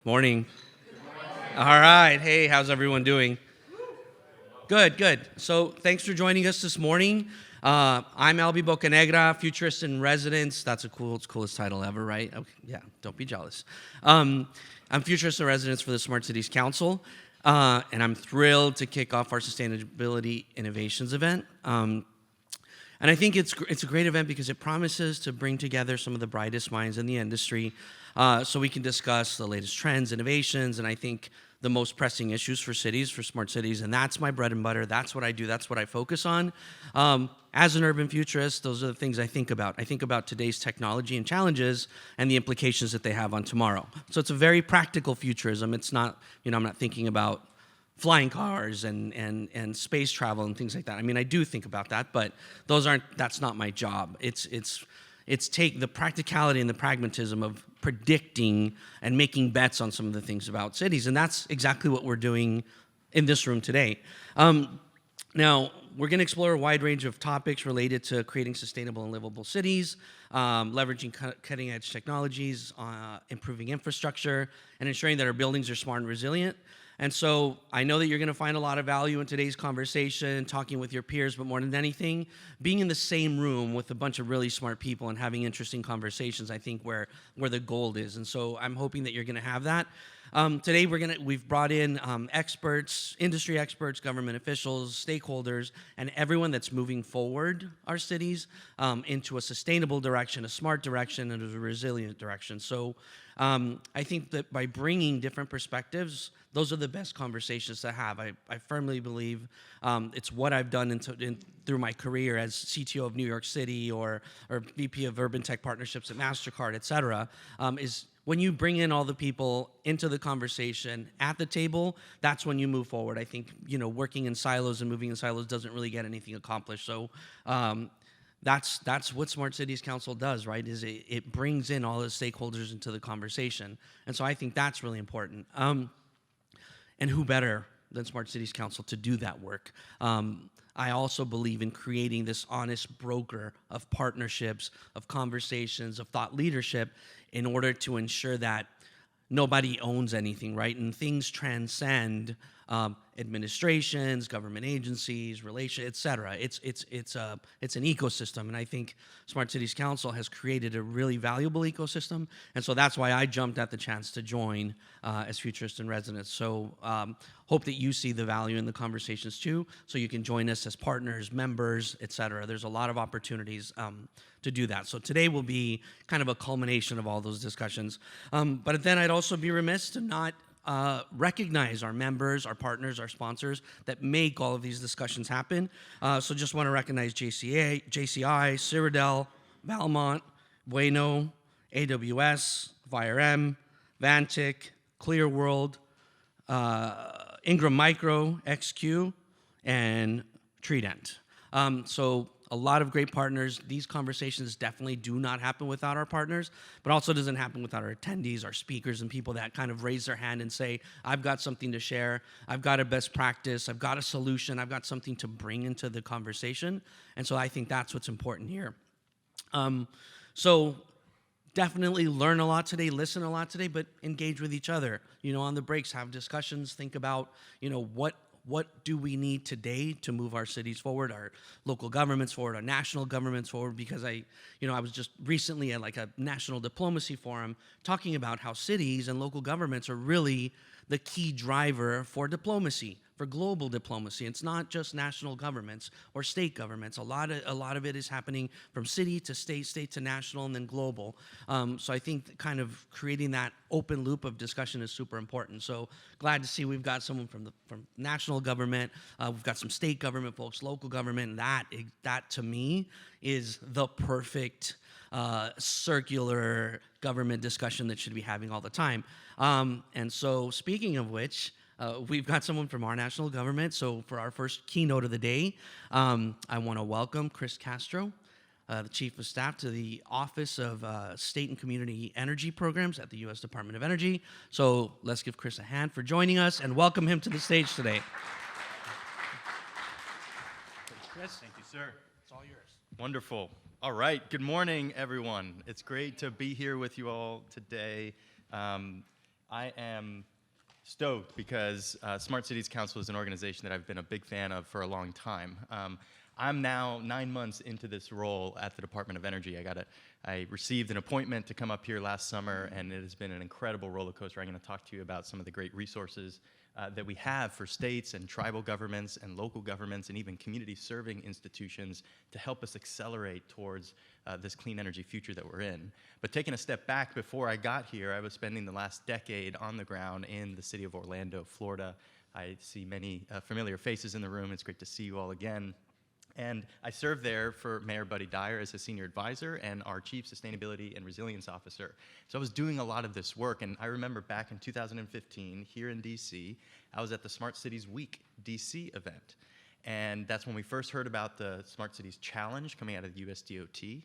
Morning. All right. Hey, how's everyone doing? Good, good. So thanks for joining us this morning. I'm Albie Bocanegra, Futurist in Residence. That's it's coolest title ever, right? Okay, yeah, don't be jealous. I'm Futurist in Residence for the Smart Cities Council, and I'm thrilled to kick off our Sustainability Innovations event. And I think it's a great event because it promises to bring together some of the brightest minds in the industry so we can discuss the latest trends, innovations, and I think the most pressing issues for cities, for smart cities. And that's my bread and butter. That's what I do. That's what I focus on. As an urban futurist, those are the things I think about. I think about today's technology and challenges and the implications that they have on tomorrow. So it's a very practical futurism. It's not, I'm not thinking about flying cars and space travel and things like that. I mean, I do think about that, but that's not my job. It's take the practicality and the pragmatism of predicting and making bets on some of the things about cities, and that's exactly what we're doing in this room today. Now, we're going to explore a wide range of topics related to creating sustainable and livable cities, leveraging cutting-edge technologies, improving infrastructure, and ensuring that our buildings are smart and resilient. And so I know that you're going to find a lot of value in today's conversation, talking with your peers, but more than anything, being in the same room with a bunch of really smart people and having interesting conversations, I think where the gold is. And so I'm hoping that you're going to have that. Today we've brought in experts, industry experts, government officials, stakeholders, and everyone that's moving forward our cities into a sustainable direction, a smart direction, and a resilient direction. So I think that by bringing different perspectives, those are the best conversations to have. I firmly believe it's what I've done through my career as CTO of New York City or VP of Urban Tech Partnerships at MasterCard, et cetera, is when you bring in all the people into the conversation at the table, that's when you move forward. I think, working in silos and moving in silos doesn't really get anything accomplished. So that's what Smart Cities Council does, right? Is it brings in all the stakeholders into the conversation. And so I think that's really important. And who better than Smart Cities Council to do that work? I also believe in creating this honest broker of partnerships, of conversations, of thought leadership in order to ensure that nobody owns anything, right? And things transcend administrations, government agencies, relations, et cetera. It's an ecosystem, and I think Smart Cities Council has created a really valuable ecosystem, and so that's why I jumped at the chance to join as Futurist in Residence. So hope that you see the value in the conversations too, so you can join us as partners, members, et cetera. There's a lot of opportunities to do that. So today will be kind of a culmination of all those discussions. But then I'd also be remiss to not recognize our members, our partners, our sponsors that make all of these discussions happen. So just want to recognize JCI, Cyrodiil, Valmont, Bueno, AWS, VIRM, Vantic, Clearworld, Ingram Micro, XQ, and Trident. So a lot of great partners. These conversations definitely do not happen without our partners, but also doesn't happen without our attendees, our speakers, and people that kind of raise their hand and say, I've got something to share, I've got a best practice, I've got a solution, I've got something to bring into the conversation. And so I think that's what's important here. So definitely learn a lot today, listen a lot today, but engage with each other. On the breaks, have discussions, think about, what do we need today to move our cities forward, our local governments forward, our national governments forward? Because I was just recently at like a national diplomacy forum talking about how cities and local governments are really the key driver for diplomacy, for global diplomacy. It's not just national governments or state governments. A lot of it is happening from city to state, state to national, and then global. So I think kind of creating that open loop of discussion is super important. So glad to see we've got someone from national government. We've got some state government folks, local government. And that to me is the perfect circular government discussion that should be having all the time. And so speaking of which, we've got someone from our national government. So for our first keynote of the day, I want to welcome Chris Castro, the Chief of Staff to the Office of State and Community Energy Programs at the U.S. Department of Energy. So let's give Chris a hand for joining us and welcome him to the stage today. Chris. Thank you, sir. It's all yours. Wonderful. All right. Good morning, everyone. It's great to be here with you all today. I am stoked because Smart Cities Council is an organization that I've been a big fan of for a long time. I'm now 9 months into this role at the Department of Energy. I received an appointment to come up here last summer, and it has been an incredible roller coaster. I'm going to talk to you about some of the great resources that we have for states and tribal governments and local governments and even community serving institutions to help us accelerate towards this clean energy future that we're in. But taking a step back, before I got here, I was spending the last decade on the ground in the city of Orlando, Florida. I see many familiar faces in the room. It's great to see you all again. And I served there for Mayor Buddy Dyer as a senior advisor and our chief sustainability and resilience officer. So I was doing a lot of this work, and I remember back in 2015 here in DC, I was at the Smart Cities Week DC event. And that's when we first heard about the Smart Cities Challenge coming out of the USDOT.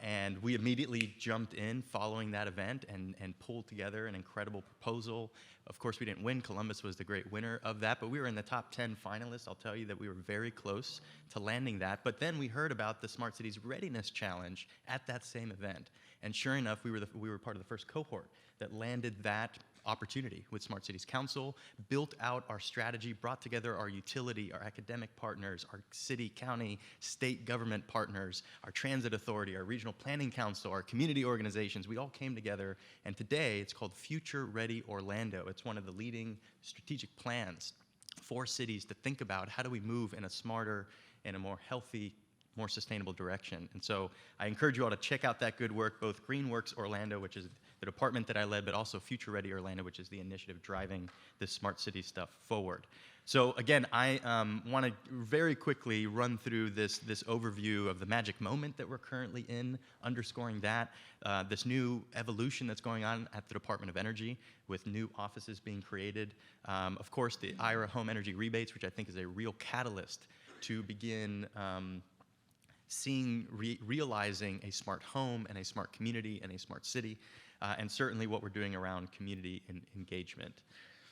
And we immediately jumped in following that event and pulled together an incredible proposal. Of course, we didn't win. Columbus was the great winner of that, but we were in the top 10 finalists. I'll tell you that we were very close to landing that. But then we heard about the Smart Cities Readiness Challenge at that same event. And sure enough, we were part of the first cohort that landed that opportunity with Smart Cities Council, built out our strategy, brought together our utility, our academic partners, our city, county, state government partners, our transit authority, our regional planning council, our community organizations. We all came together, and today it's called Future Ready Orlando. It's one of the leading strategic plans for cities to think about how do we move in a smarter and a more healthy, more sustainable direction. And so I encourage you all to check out that good work, both Greenworks Orlando, which is the department that I led, but also Future Ready Orlando, which is the initiative driving this smart city stuff forward. So again, I want to very quickly run through this overview of the magic moment that we're currently in, underscoring that, this new evolution that's going on at the Department of Energy with new offices being created. Of course, the IRA home energy rebates, which I think is a real catalyst to begin realizing a smart home and a smart community and a smart city, and certainly what we're doing around community engagement.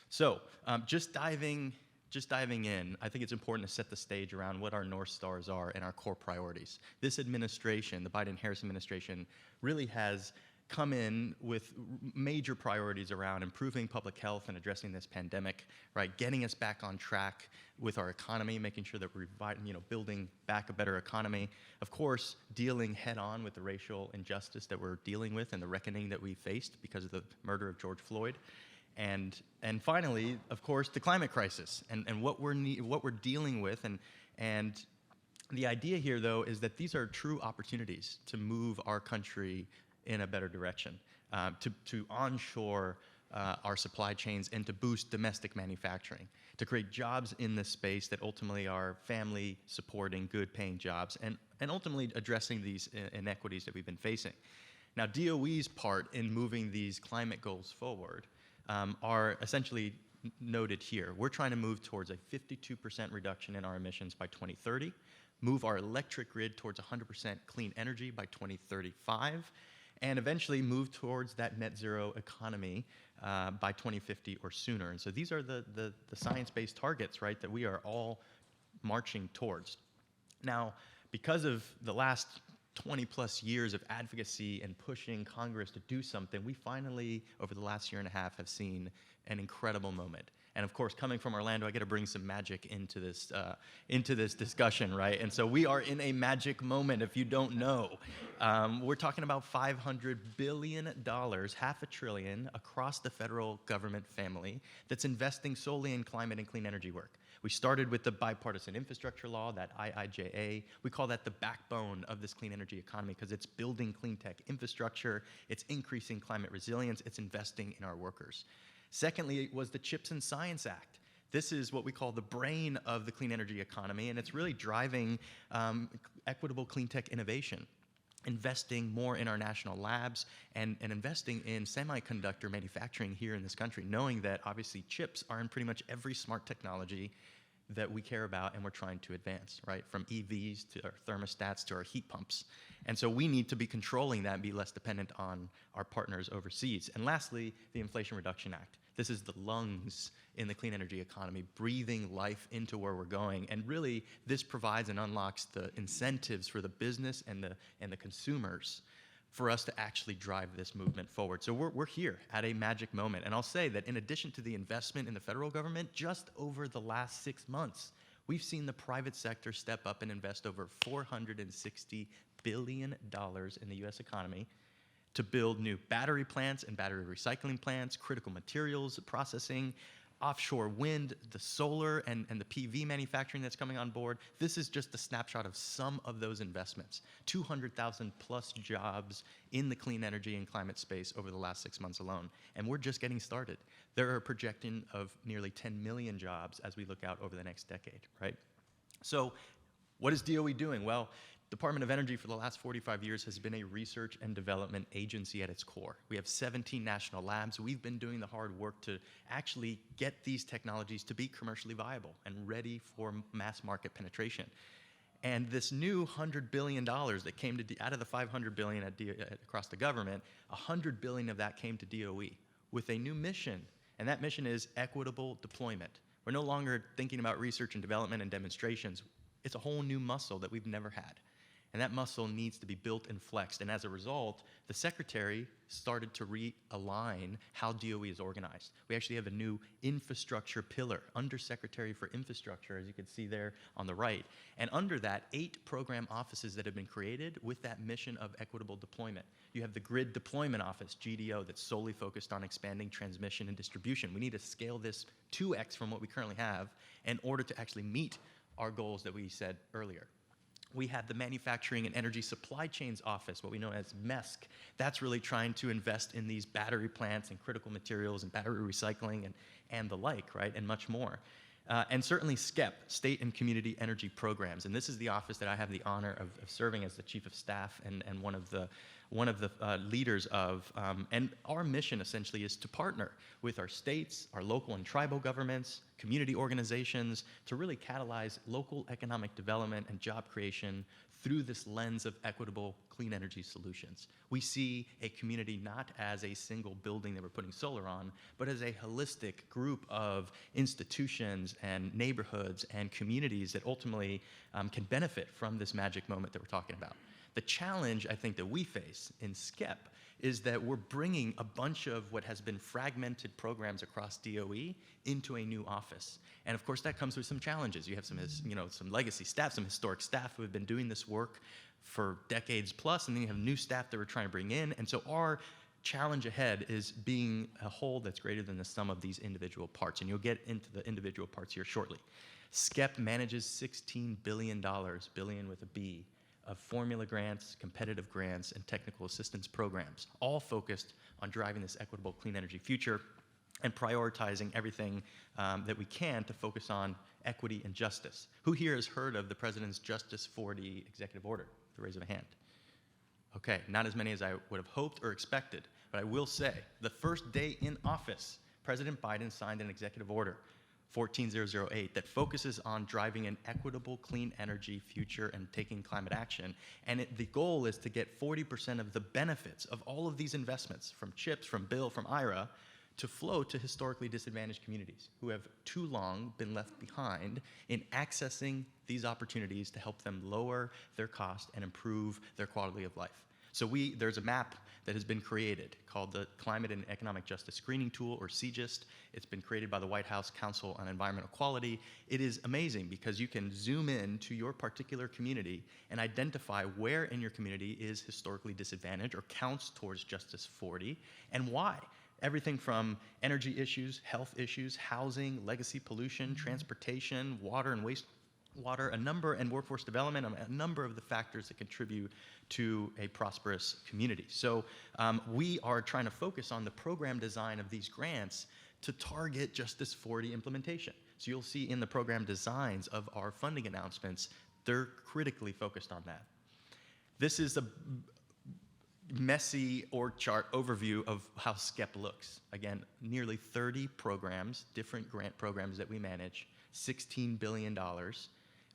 So just diving in, I think it's important to set the stage around what our North Stars are and our core priorities. This administration, the Biden-Harris administration, really has come in with major priorities around improving public health and addressing this pandemic, right? Getting us back on track with our economy, making sure that we're building back a better economy. Of course, dealing head on with the racial injustice that we're dealing with and the reckoning that we faced because of the murder of George Floyd. And finally, of course, the climate crisis and what we're dealing with. And the idea here, though, is that these are true opportunities to move our country in a better direction, to onshore our supply chains and to boost domestic manufacturing, to create jobs in this space that ultimately are family-supporting, good-paying jobs, and ultimately addressing these inequities that we've been facing. Now, DOE's part in moving these climate goals forward are essentially noted here. We're trying to move towards a 52% reduction in our emissions by 2030, move our electric grid towards 100% clean energy by 2035, and eventually move towards that net zero economy by 2050 or sooner. And so these are the science-based targets, right, that we are all marching towards. Now, because of the last 20 plus years of advocacy and pushing Congress to do something, we finally, over the last year and a half, have seen an incredible moment. And of course, coming from Orlando, I get to bring some magic into this discussion, right? And so we are in a magic moment, if you don't know. We're talking about $500 billion, half a trillion, across the federal government family that's investing solely in climate and clean energy work. We started with the bipartisan infrastructure law, that IIJA. We call that the backbone of this clean energy economy because it's building clean tech infrastructure, it's increasing climate resilience, it's investing in our workers. Secondly, it was the CHIPS and Science Act. This is what we call the brain of the clean energy economy, and it's really driving equitable clean tech innovation, investing more in our national labs and investing in semiconductor manufacturing here in this country, knowing that obviously chips are in pretty much every smart technology that we care about and we're trying to advance, right? From EVs to our thermostats to our heat pumps. And so we need to be controlling that and be less dependent on our partners overseas. And lastly, the Inflation Reduction Act. This is the lungs in the clean energy economy, breathing life into where we're going. And really, this provides and unlocks the incentives for the business and the consumers for us to actually drive this movement forward. So we're here at a magic moment. And I'll say that in addition to the investment in the federal government, just over the last 6 months, we've seen the private sector step up and invest over $460 billion in the US economy to build new battery plants and battery recycling plants, critical materials processing, offshore wind, the solar and the PV manufacturing that's coming on board. This is just a snapshot of some of those investments. 200,000 plus jobs in the clean energy and climate space over the last 6 months alone. And we're just getting started. There are a projection of nearly 10 million jobs as we look out over the next decade, right? So what is DOE doing? Well, Department of Energy for the last 45 years has been a research and development agency at its core. We have 17 national labs. We've been doing the hard work to actually get these technologies to be commercially viable and ready for mass market penetration. And this new $100 billion that came to out of the $500 billion across the government, $100 billion of that came to DOE with a new mission, and that mission is equitable deployment. We're no longer thinking about research and development and demonstrations. It's a whole new muscle that we've never had. And that muscle needs to be built and flexed. And as a result, the secretary started to realign how DOE is organized. We actually have a new infrastructure pillar, Undersecretary for Infrastructure, as you can see there on the right. And under that, 8 program offices that have been created with that mission of equitable deployment. You have the Grid Deployment Office, GDO, that's solely focused on expanding transmission and distribution. We need to scale this 2x from what we currently have in order to actually meet our goals that we said earlier. We had the Manufacturing and Energy Supply Chains Office, what we know as MESC. That's really trying to invest in these battery plants and critical materials and battery recycling and the like, right, and much more. And certainly SCEP, State and Community Energy Programs. And this is the office that I have the honor of serving as the Chief of Staff and one of the leaders of. And our mission essentially is to partner with our states, our local and tribal governments, community organizations, to really catalyze local economic development and job creation through this lens of equitable clean energy solutions. We see a community not as a single building that we're putting solar on, but as a holistic group of institutions and neighborhoods and communities that ultimately can benefit from this magic moment that we're talking about. The challenge, I think, that we face in SCEP is that we're bringing a bunch of what has been fragmented programs across DOE into a new office. And of course, that comes with some challenges. You have some legacy staff, some historic staff who have been doing this work for decades plus, and then you have new staff that we're trying to bring in. And so our challenge ahead is being a whole that's greater than the sum of these individual parts. And you'll get into the individual parts here shortly. SCEP manages $16 billion, billion with a B, of formula grants, competitive grants, and technical assistance programs, all focused on driving this equitable clean energy future and prioritizing everything that we can to focus on equity and justice. Who here has heard of the President's Justice 40 executive order? The raise of a hand. Okay, not as many as I would have hoped or expected, but I will say, the first day in office, President Biden signed an executive order 14008 that focuses on driving an equitable clean energy future and taking climate action. And the goal is to get 40% of the benefits of all of these investments from CHIPS, from BILL, from IRA to flow to historically disadvantaged communities who have too long been left behind in accessing these opportunities to help them lower their cost and improve their quality of life. So there's a map that has been created called the Climate and Economic Justice Screening Tool, or CJST. It's been created by the White House Council on Environmental Quality. It is amazing because you can zoom in to your particular community and identify where in your community is historically disadvantaged or counts towards Justice 40 and why. Everything from energy issues, health issues, housing, legacy pollution, transportation, water and wastewater, and workforce development, a number of the factors that contribute to a prosperous community. So we are trying to focus on the program design of these grants to target Justice 40 implementation. So you'll see in the program designs of our funding announcements, they're critically focused on that. This is a messy org chart overview of how SCEP looks. Again, nearly 30 programs, different grant programs that we manage, $16 billion.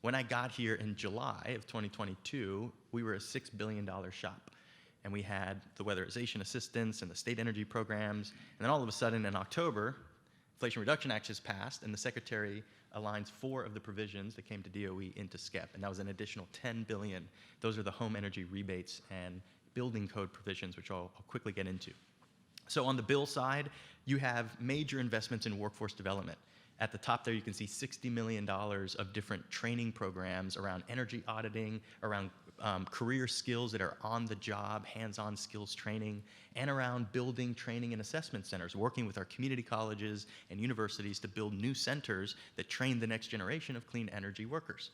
When I got here in July of 2022, we were a $6 billion shop. And we had the weatherization assistance and the state energy programs. And then all of a sudden in October, Inflation Reduction Act is passed, and the Secretary aligns 4 of the provisions that came to DOE into SCEP. And that was an additional $10 billion. Those are the home energy rebates and building code provisions, which I'll quickly get into. So on the bill side, you have major investments in workforce development. At the top there, you can see $60 million of different training programs around energy auditing, around career skills that are on the job, hands-on skills training, and around building training and assessment centers, working with our community colleges and universities to build new centers that train the next generation of clean energy workers.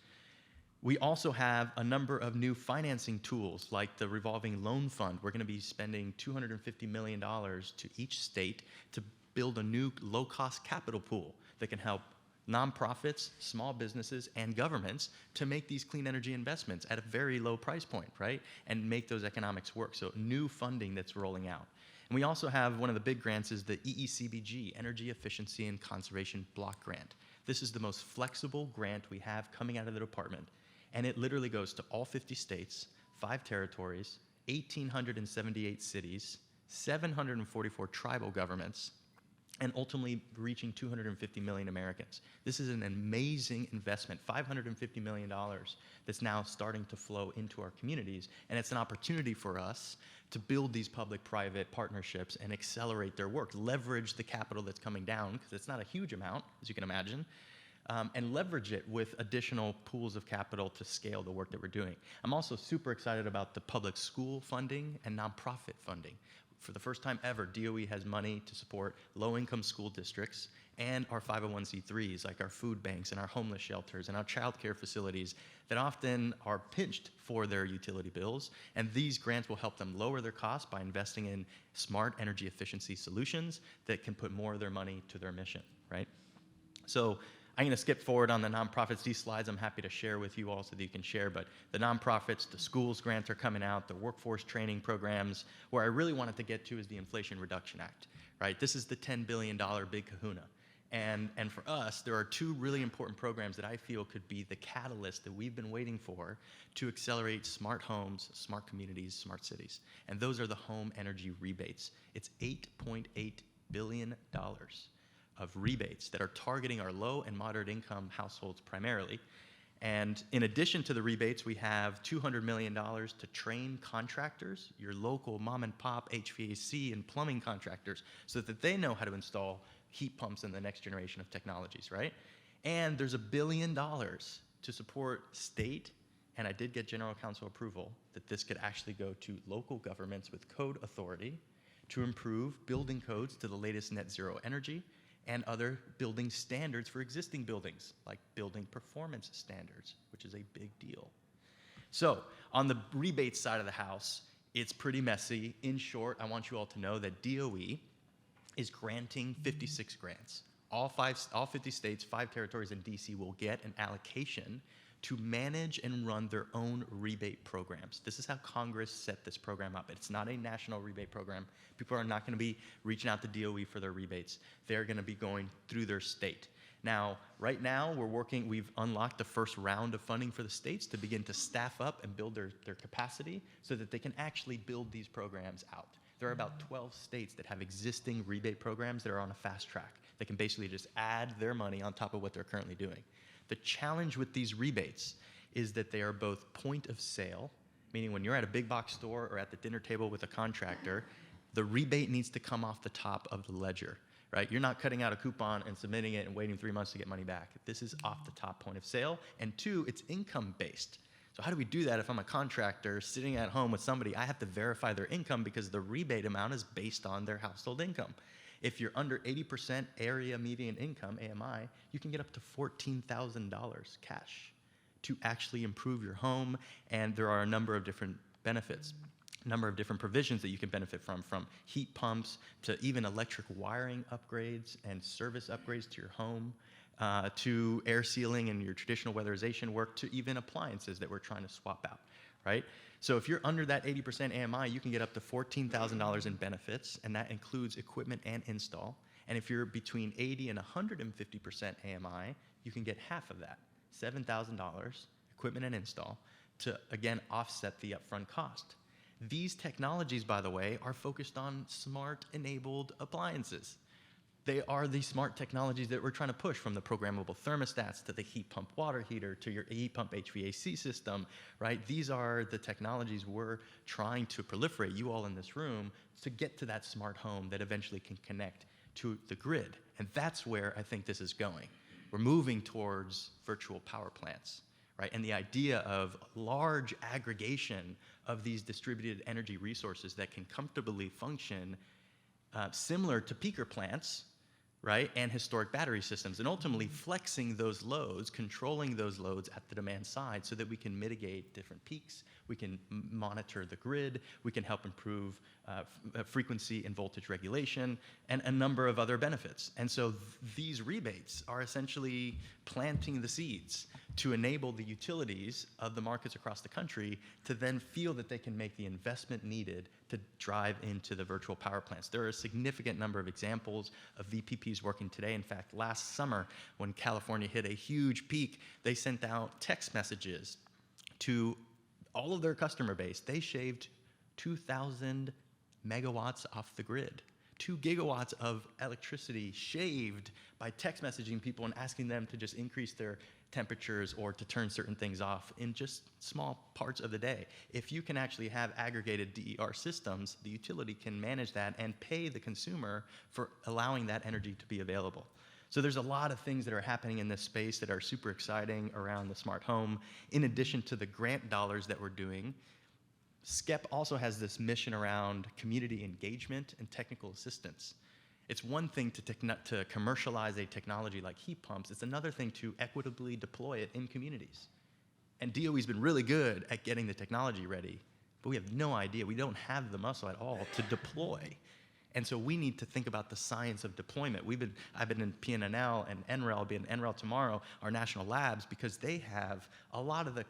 We also have a number of new financing tools like the revolving loan fund. We're going to be spending $250 million to each state to build a new low-cost capital pool that can help nonprofits, small businesses, and governments to make these clean energy investments at a very low price point, right? And make those economics work. So new funding that's rolling out. And we also have one of the big grants is the EECBG, Energy Efficiency and Conservation Block Grant. This is the most flexible grant we have coming out of the department. And it literally goes to all 50 states, 5 territories, 1,878 cities, 744 tribal governments, and ultimately reaching 250 million Americans. This is an amazing investment, $550 million that's now starting to flow into our communities, and it's an opportunity for us to build these public-private partnerships and accelerate their work, leverage the capital that's coming down, because it's not a huge amount, as you can imagine, and leverage it with additional pools of capital to scale the work that we're doing. I'm also super excited about the public school funding and nonprofit funding. For the first time ever, DOE has money to support low-income school districts and our 501c3s, like our food banks and our homeless shelters and our child care facilities that often are pinched for their utility bills. And these grants will help them lower their costs by investing in smart energy efficiency solutions that can put more of their money to their mission, right? So I'm going to skip forward on the nonprofits. These slides I'm happy to share with you all so that you can share, but the nonprofits, the schools grants are coming out, the workforce training programs. Where I really wanted to get to is the Inflation Reduction Act, right? This is the $10 billion big kahuna. And for us, there are 2 really important programs that I feel could be the catalyst that we've been waiting for to accelerate smart homes, smart communities, smart cities. And those are the home energy rebates. It's $8.8 billion of rebates that are targeting our low and moderate income households primarily. And in addition to the rebates, we have $200 million to train contractors, your local mom and pop HVAC and plumbing contractors, so that they know how to install heat pumps in the next generation of technologies, right? And there's $1 billion to support state, and I did get general counsel approval that this could actually go to local governments with code authority to improve building codes to the latest net zero energy and other building standards for existing buildings, like building performance standards, which is a big deal. So on the rebate side of the house, it's pretty messy. In short, I want you all to know that DOE is granting 56 grants. All 50 states, 5 territories, and DC will get an allocation to manage and run their own rebate programs. This is how Congress set this program up. It's not a national rebate program. People are not going to be reaching out to DOE for their rebates. They're going to be going through their state. Now, right now, we've unlocked the first round of funding for the states to begin to staff up and build their capacity so that they can actually build these programs out. There are about 12 states that have existing rebate programs that are on a fast track. They can basically just add their money on top of what they're currently doing. The challenge with these rebates is that they are both point of sale, meaning when you're at a big box store or at the dinner table with a contractor, the rebate needs to come off the top of the ledger, right? You're not cutting out a coupon and submitting it and waiting 3 months to get money back. This is off the top point of sale. And 2, it's income based. So how do we do that if I'm a contractor sitting at home with somebody? I have to verify their income because the rebate amount is based on their household income. If you're under 80% area median income, AMI, you can get up to $14,000 cash to actually improve your home, and there are a number of different benefits, a number of different provisions that you can benefit from heat pumps to even electric wiring upgrades and service upgrades to your home, to air sealing and your traditional weatherization work, to even appliances that we're trying to swap out, right? So if you're under that 80% AMI, you can get up to $14,000 in benefits, and that includes equipment and install. And if you're between 80 and 150% AMI, you can get half of that, $7,000, equipment and install, to, again, offset the upfront cost. These technologies, by the way, are focused on smart-enabled appliances. They are the smart technologies that we're trying to push, from the programmable thermostats to the heat pump water heater to your heat pump HVAC system, right? These are the technologies we're trying to proliferate, you all in this room, to get to that smart home that eventually can connect to the grid. And that's where I think this is going. We're moving towards virtual power plants, right? And the idea of large aggregation of these distributed energy resources that can comfortably function similar to peaker plants, right, and historic battery systems, and ultimately flexing those loads, controlling those loads at the demand side so that we can mitigate different peaks, we can monitor the grid, we can help improve frequency and voltage regulation, and a number of other benefits. And so these rebates are essentially planting the seeds to enable the utilities of the markets across the country to then feel that they can make the investment needed to drive into the virtual power plants. There are a significant number of examples of VPPs working today. In fact, last summer, when California hit a huge peak, they sent out text messages to all of their customer base. They shaved 2,000 megawatts off the grid. 2 gigawatts of electricity shaved by text messaging people and asking them to just increase their temperatures or to turn certain things off in just small parts of the day. If you can actually have aggregated DER systems, the utility can manage that and pay the consumer for allowing that energy to be available. So there's a lot of things that are happening in this space that are super exciting around the smart home. In addition to the grant dollars that we're doing, SCEP also has this mission around community engagement and technical assistance. It's one thing to commercialize a technology like heat pumps. It's another thing to equitably deploy it in communities. And DOE's been really good at getting the technology ready, but we have no idea. We don't have the muscle at all to deploy. And so we need to think about the science of deployment. I've been in PNNL and NREL, I'll be in NREL tomorrow, our national labs, because they have a lot of the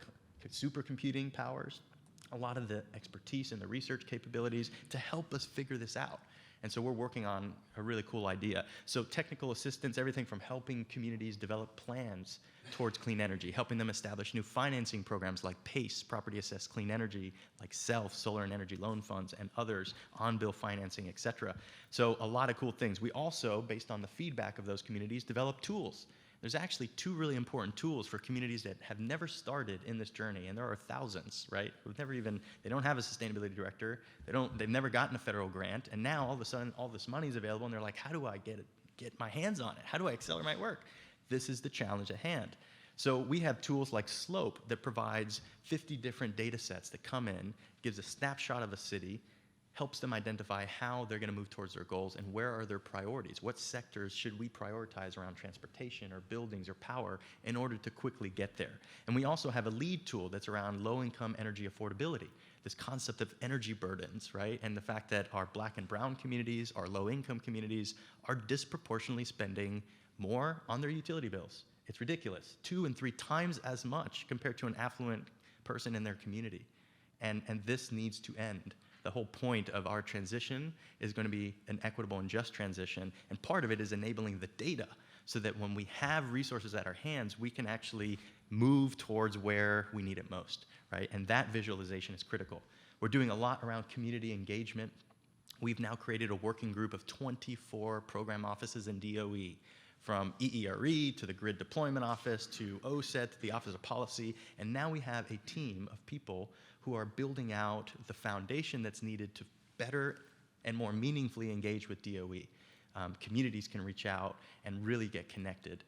supercomputing powers, a lot of the expertise and the research capabilities to help us figure this out. And so we're working on a really cool idea. So technical assistance, everything from helping communities develop plans towards clean energy, helping them establish new financing programs like PACE, Property Assessed Clean Energy, like SELF, Solar and Energy Loan Funds, and others, on-bill financing, et cetera. So a lot of cool things. We also, based on the feedback of those communities, develop tools. There's actually 2 really important tools for communities that have never started in this journey, and there are thousands, right? They don't have a sustainability director, they've never gotten a federal grant, and now all of a sudden all this money is available, and they're like, how do I get my hands on it? How do I accelerate my work? This is the challenge at hand. So we have tools like Slope that provides 50 different data sets that come in, gives a snapshot of a city, helps them identify how they're going to move towards their goals and where are their priorities. What sectors should we prioritize around transportation or buildings or power in order to quickly get there? And we also have a lead tool that's around low-income energy affordability, this concept of energy burdens, right? And the fact that our Black and brown communities, our low-income communities are disproportionately spending more on their utility bills. It's ridiculous, 2 and 3 times as much compared to an affluent person in their community. And this needs to end. The whole point of our transition is going to be an equitable and just transition, and part of it is enabling the data so that when we have resources at our hands, we can actually move towards where we need it most, right? And that visualization is critical. We're doing a lot around community engagement. We've now created a working group of 24 program offices in DOE, from EERE to the Grid Deployment Office to OSET to the Office of Policy, and now we have a team of people who are building out the foundation that's needed to better and more meaningfully engage with DOE. Communities can reach out and really get connected.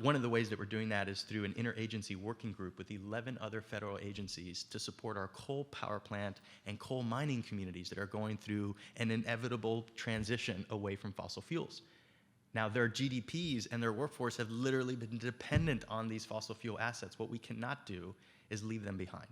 One of the ways that we're doing that is through an interagency working group with 11 other federal agencies to support our coal power plant and coal mining communities that are going through an inevitable transition away from fossil fuels. Now, their GDPs and their workforce have literally been dependent on these fossil fuel assets. What we cannot do is leave them behind.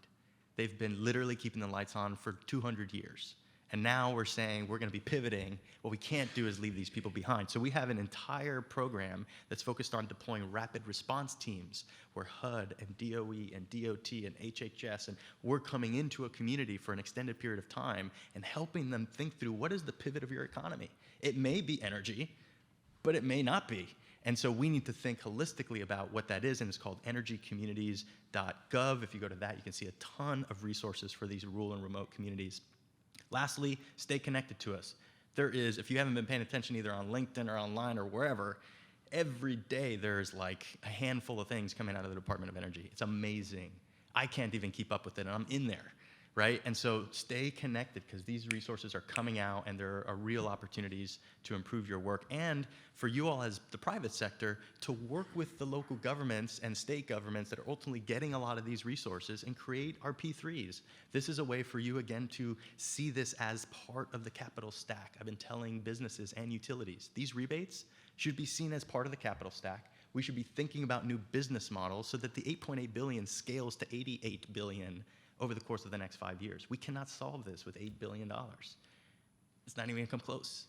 They've been literally keeping the lights on for 200 years. And now we're saying we're going to be pivoting. What we can't do is leave these people behind. So we have an entire program that's focused on deploying rapid response teams where HUD and DOE and DOT and HHS, and we're coming into a community for an extended period of time and helping them think through what is the pivot of your economy. It may be energy, but it may not be. And so we need to think holistically about what that is, and it's called energycommunities.gov. If you go to that, you can see a ton of resources for these rural and remote communities. Lastly, stay connected to us. There is, if you haven't been paying attention either on LinkedIn or online or wherever, every day there's like a handful of things coming out of the Department of Energy. It's amazing. I can't even keep up with it, and I'm in there, right? And so stay connected, because these resources are coming out, and there are real opportunities to improve your work, and for you all as the private sector to work with the local governments and state governments that are ultimately getting a lot of these resources and create our P3s. This is a way for you, again, to see this as part of the capital stack. I've been telling businesses and utilities, these rebates should be seen as part of the capital stack. We should be thinking about new business models so that the $8.8 billion scales to $88 billion over the course of the next 5 years. We cannot solve this with $8 billion. It's not even gonna come close,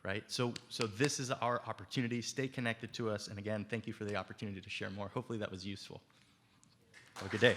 right? So this is our opportunity. Stay connected to us. And again, thank you for the opportunity to share more. Hopefully that was useful. Have a good day.